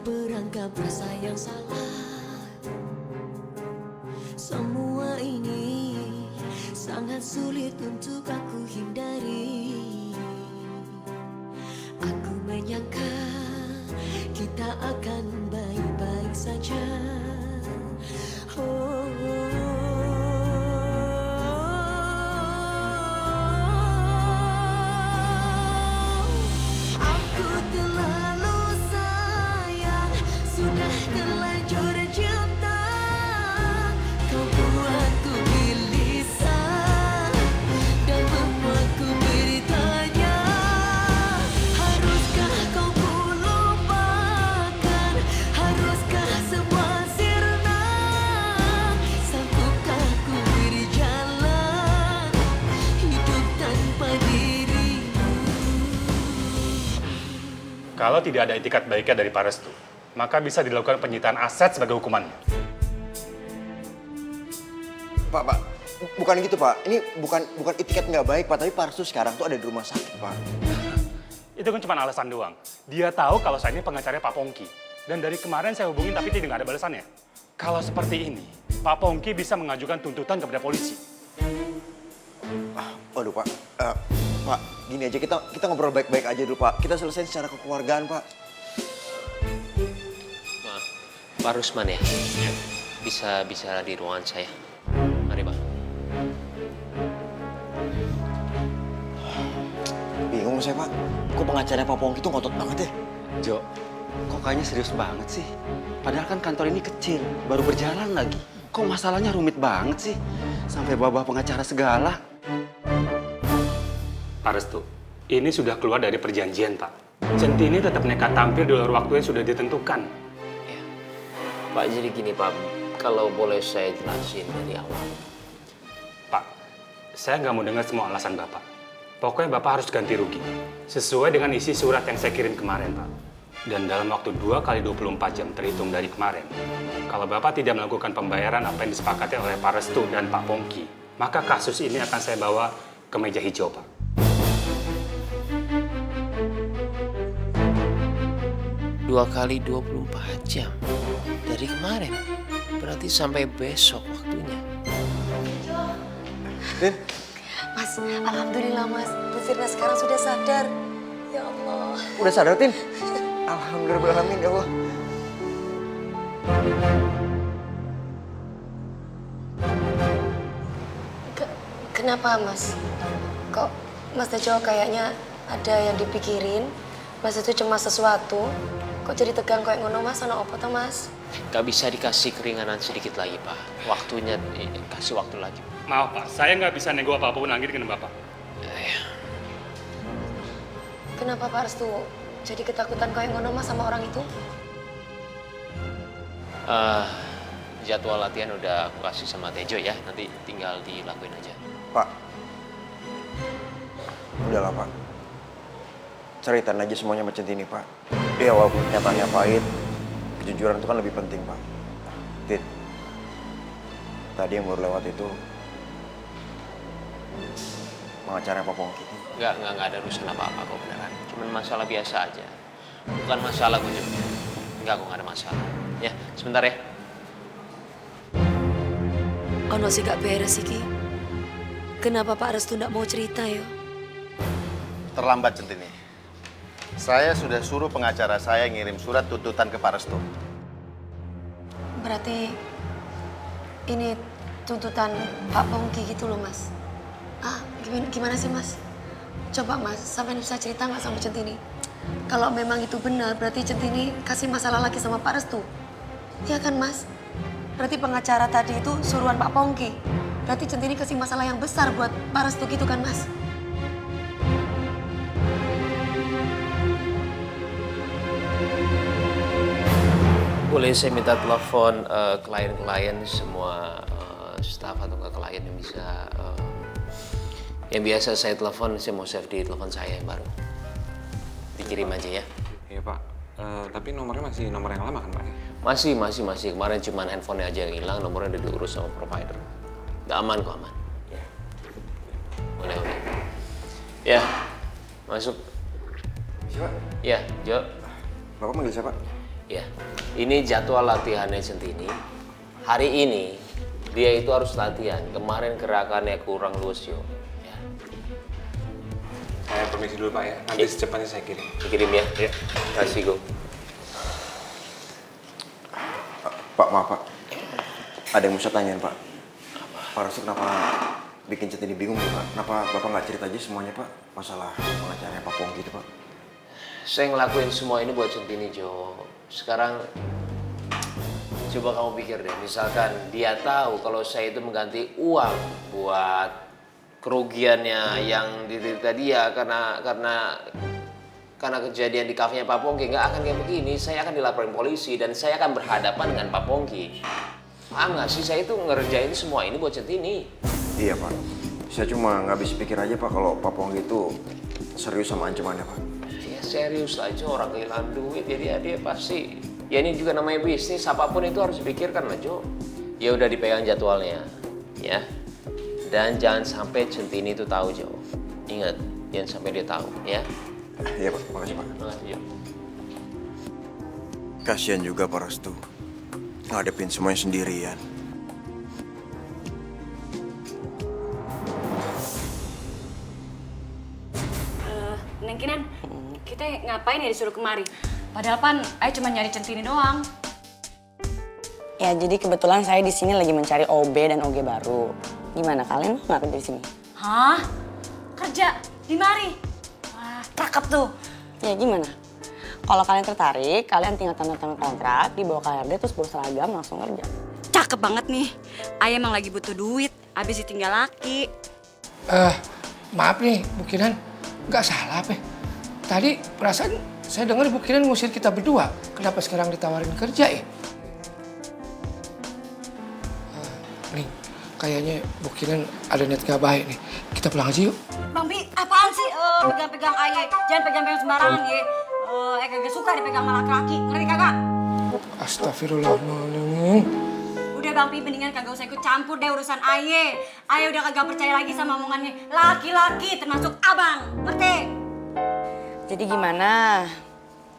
beranggap rasa yang salah. Semua ini sangat sulit untuk aku hindari. Aku menyangka kita akan baik-baik saja. Oh, aku terlalu sayang, sudah terlanjur cinta. Kau buatku gelisah dan membuatku bertanya, haruskah kau lupakan? Haruskah semua sirna? Sanggupkah ku berjalan hidup tanpa dirimu? Kalau tidak ada itikat baiknya dari Pak Restu, maka bisa dilakukan penyitaan aset sebagai hukumannya. Pak, bukan gitu Pak. Ini bukan etiket nggak baik Pak, tapi Pak Restu sekarang tuh ada di rumah sakit Pak. Itu kan cuma alasan doang. Dia tahu kalau saya ini pengacaranya Pak Pongki. Dan dari kemarin saya hubungin tapi tidak ada balasannya. Kalau seperti ini, Pak Pongki bisa mengajukan tuntutan kepada polisi. Waduh Pak, Pak gini aja kita ngobrol baik-baik aja dulu Pak. Kita selesai secara kekeluargaan Pak. Maaf, Pak Rusman ya? Bisa bicara di ruangan saya. Mari Pak. Bingung saya Pak, kok pengacaranya Pak Pongki tuh ngotot banget ya? Jo, kok kayaknya serius banget sih? Padahal kan kantor ini kecil, baru berjalan lagi. Kok masalahnya rumit banget sih? Sampai bawa pengacara segala. Pak Restu, ini sudah keluar dari perjanjian Pak. Centini tetap nekat tampil di luar waktu yang sudah ditentukan. Ya. Pak, jadi gini Pak, kalau boleh saya jelasin dari awal. Pak, saya nggak mau dengar semua alasan Bapak. Pokoknya Bapak harus ganti rugi. Sesuai dengan isi surat yang saya kirim kemarin, Pak. Dan dalam waktu 2 kali 24 jam terhitung dari kemarin, kalau Bapak tidak melakukan pembayaran apa yang disepakati oleh Pak Restu dan Pak Pongki, maka kasus ini akan saya bawa ke meja hijau, Pak. 2 kali 24 jam dari kemarin, berarti sampai besok waktunya. Din, Mas, alhamdulillah Mas, Bu Firna sekarang sudah sadar. Ya Allah. udah sadar Tin? Alhamdulillah ya Allah. Kenapa Mas? Kok Mas Tejo kayaknya ada yang dipikirin? Mas itu cemas sesuatu? Kok jadi tegang kayak ngono Mas? Ono apa toh Mas? Gak bisa dikasih keringanan sedikit lagi Pak. Waktunya kasih waktu lagi. Maaf Pak, saya nggak bisa nego apapun lagi dengan Bapak. Kenapa Pak Restu jadi ketakutan kayak ngono Mas sama orang itu? Jadwal latihan udah aku kasih sama Tejo ya. Nanti tinggal dilakuin aja. Pak, udahlah Pak. Ceritain aja semuanya sama Centini Pak. Ya walaupun kenyataannya pahit, kejujuran itu kan lebih penting Pak. Tin, tadi yang baru lewat itu pengacaranya Pak Pongki. Nggak ada urusan apa-apa kok beneran. Cuman masalah biasa aja. Bukan masalah gue juga. Nggak ada masalah. Ya, sebentar ya. Ono sih gak beres iki. Kenapa Pak Restu ndak mau cerita ya? Terlambat Centini. Saya sudah suruh pengacara saya ngirim surat tuntutan ke Pak Restu. Berarti ini tuntutan Pak Pongki gitu loh Mas. Gimana sih Mas? Coba Mas, sampai bisa cerita nggak sama Centini? Kalau memang itu benar, berarti Centini kasih masalah lagi sama Pak Restu. Iya kan Mas? Berarti pengacara tadi itu suruhan Pak Pongki. Berarti Centini kasih masalah yang besar buat Pak Restu gitu kan Mas? Boleh saya minta telepon klien-klien semua staff atau ke klien yang bisa yang biasa saya telepon, saya mau save di telepon saya yang baru. Dikirim aja ya. Iya Pak, tapi nomornya masih nomor yang lama kan Pak? Masih. Kemarin cuma handphonenya aja yang hilang, nomornya udah diurus sama provider. Udah aman kok, aman. Udah. Ya, masuk. Siapa? Ya, Jo. Bapak manggil siapa? Ya, ini jadwal latihannya Centini. Hari ini dia itu harus latihan. Kemarin gerakannya kurang lucio. Ya. Saya permisi dulu Pak ya, nanti secepatnya saya kirim. Dikirim ya? Iya. Kasih Go. Pak, maaf Pak. Ada yang mau saya tanyain Pak. Pak Restu kenapa bikin Centini bingung nih Pak? Kenapa Bapak nggak cerita aja semuanya Pak? Masalah pengacaranya Pak Pongki itu Pak. Saya ngelakuin semua ini buat Centini, Jo. Sekarang coba kamu pikir deh, misalkan dia tahu kalau saya itu mengganti uang buat kerugiannya yang diderita dia karena kejadian di kafenya Pak Pongki, nggak akan kayak begini. Saya akan dilaporin polisi dan saya akan berhadapan dengan Pak Pongki. Paham nggak sih? Saya itu ngerjain semua ini buat Centini. Iya Pak. Saya cuma nggak habis pikir aja Pak kalau Pak Pongki itu serius sama ancamannya Pak. Ya serius aja, orang kehilangan duit jadi dia pasti. Ya ini juga namanya bisnis, apapun itu harus dipikirkan lah Jo. Ya udah dipegang jadwalnya, ya. Dan jangan sampai Centini itu tahu Jo. Ingat, jangan sampai dia tahu, ya. Iya Pak, makasih Pak. Makasih Jo. Kasian juga Pak Restu. Ngadepin semuanya sendirian. Neng Kinan, kita ngapain ya disuruh kemari? Padahal pan, ayo cuma nyari Centini doang. Ya, jadi kebetulan saya di sini lagi mencari OB dan OG baru. Gimana, kalian mau nggak kerja di sini? Hah? Kerja? Di mari? Wah, cakep tuh. Ya, gimana? Kalau kalian tertarik, kalian tinggal tanda tangan kontrak, dibawa ke HRD, terus bawa seragam, langsung kerja. Cakep banget nih. Ayah emang lagi butuh duit, abis ditinggal laki. Maaf nih, Bu Kinan. Nggak salah, Pe. Tadi perasaan saya dengar Bu Kinan ngusir kita berdua. Kenapa sekarang ditawarin kerja ya? Nih, kayaknya Bu Kinan ada niat nggak baik nih. Kita pulang aja yuk. Bang Bi, apaan sih pegang-pegang ayah? Jangan pegang-pegang sembarangan ya. Kagak suka dipegang sama laki-laki, ngerti kagak? Astagfirullahaladzim. Udah Bang Pi, mendingan kagak usah ikut campur deh urusan Aye. Aye udah kagak percaya lagi sama omongannya laki-laki termasuk abang, ngerti? Jadi gimana?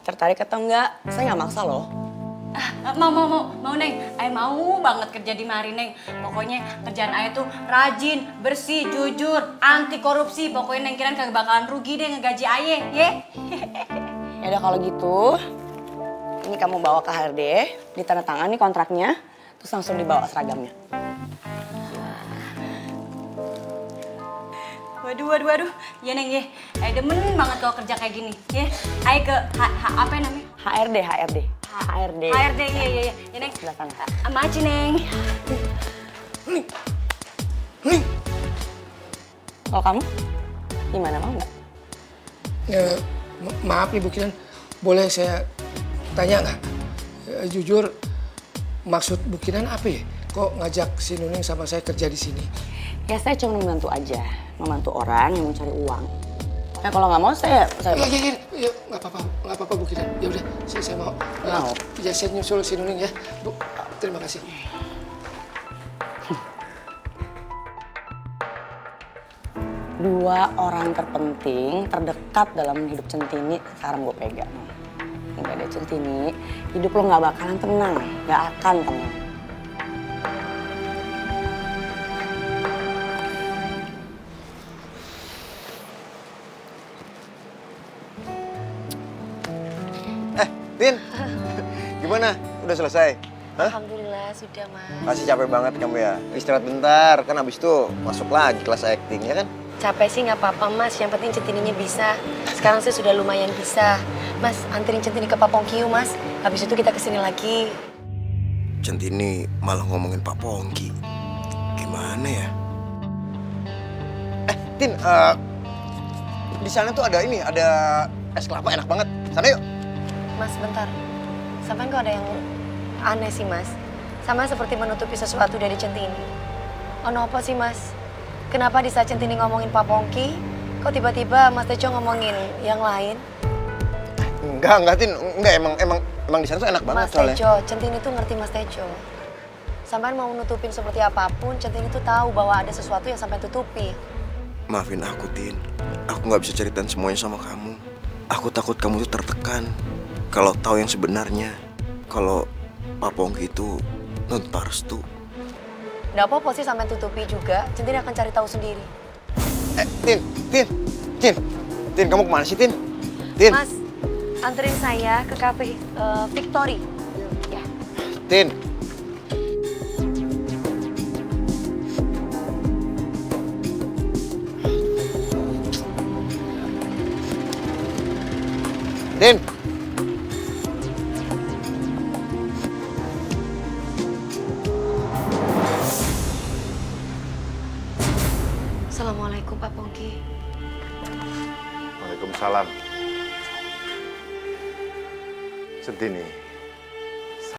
Tertarik atau enggak? Saya nggak maksa loh. Mau Neng. Aye mau banget kerja di mari Neng. Pokoknya kerjaan Aye tuh rajin, bersih, jujur, anti korupsi. Pokoknya Neng Kiran kagak bakalan rugi deh ngegaji Aye, ye. Ya udah kalau gitu, ini kamu bawa ke HRD, ditandatangani kontraknya, terus langsung dibawa seragamnya. Waduh. Ya Neng ya. Aye demen banget kalau kerja kayak gini, ya. Aye ke apa namanya? HRD. HRD, iya. Ya Neng. Sebelah sana. Amaci Neng. Kalau kamu, gimana, mau nggak? Ya, maaf nih Bu Kinan, boleh saya tanya nggak? Jujur, maksud Bu Kinan apa ya? Kok ngajak si Nuning sama saya kerja di sini? Ya saya cuma membantu aja, membantu orang yang mencari uang. Nah kalau nggak mau saya Ya, nggak apa-apa Bu Kinan. Ya udah, saya mau. Mau. Ya saya nyusul si Nuning ya, Bu. Terima kasih. Dua orang terpenting, terdekat dalam hidup Centini sekarang gue pegang. Nggak ada Centini, hidup lo nggak bakalan tenang, nggak akan tenang. Tin, gimana? Udah selesai? Hah? Alhamdulillah sudah, Mas. Masih capek banget kamu ya? Istirahat bentar, kan abis itu masuk lagi kelas acting, ya kan? Capek sih nggak apa-apa, Mas. Yang penting Centininya bisa. Sekarang sih sudah lumayan bisa. Mas, anterin Centini ke Pak Pongki yuk, Mas. Habis itu kita kesini lagi. Centini malah ngomongin Pak Pongki. Gimana ya? Tin, di sana tuh ada ini, ada es kelapa enak banget. Sana yuk. Mas, bentar. Sampai kok ada yang aneh sih, Mas. Sama seperti menutupi sesuatu dari Centini. Ono apa sih, Mas? Kenapa di saat Centini ngomongin Pak Pongki, kok tiba-tiba Mas Tejo ngomongin yang lain? Enggak, Tin. Enggak, emang di sana tuh enak banget Mas soalnya. Tejo, Centini tuh ngerti Mas Tejo. Sampai mau nutupin seperti apapun, Centini tuh tahu bahwa ada sesuatu yang sampai tutupi. Maafin aku, Tin. Aku nggak bisa ceritain semuanya sama kamu. Aku takut kamu tuh tertekan kalau tahu yang sebenarnya. kalau Pak Pongki itu nuntut Restu. Nggak apa-apa sih sampai tutupi juga. Centini akan cari tahu sendiri. Tin, kamu kemana sih, Tin? Tin, Mas, anterin saya ke cafe Victory. Ya. Tin. Tin. Assalamualaikum Pak Pongki. Waalaikumsalam. Centini,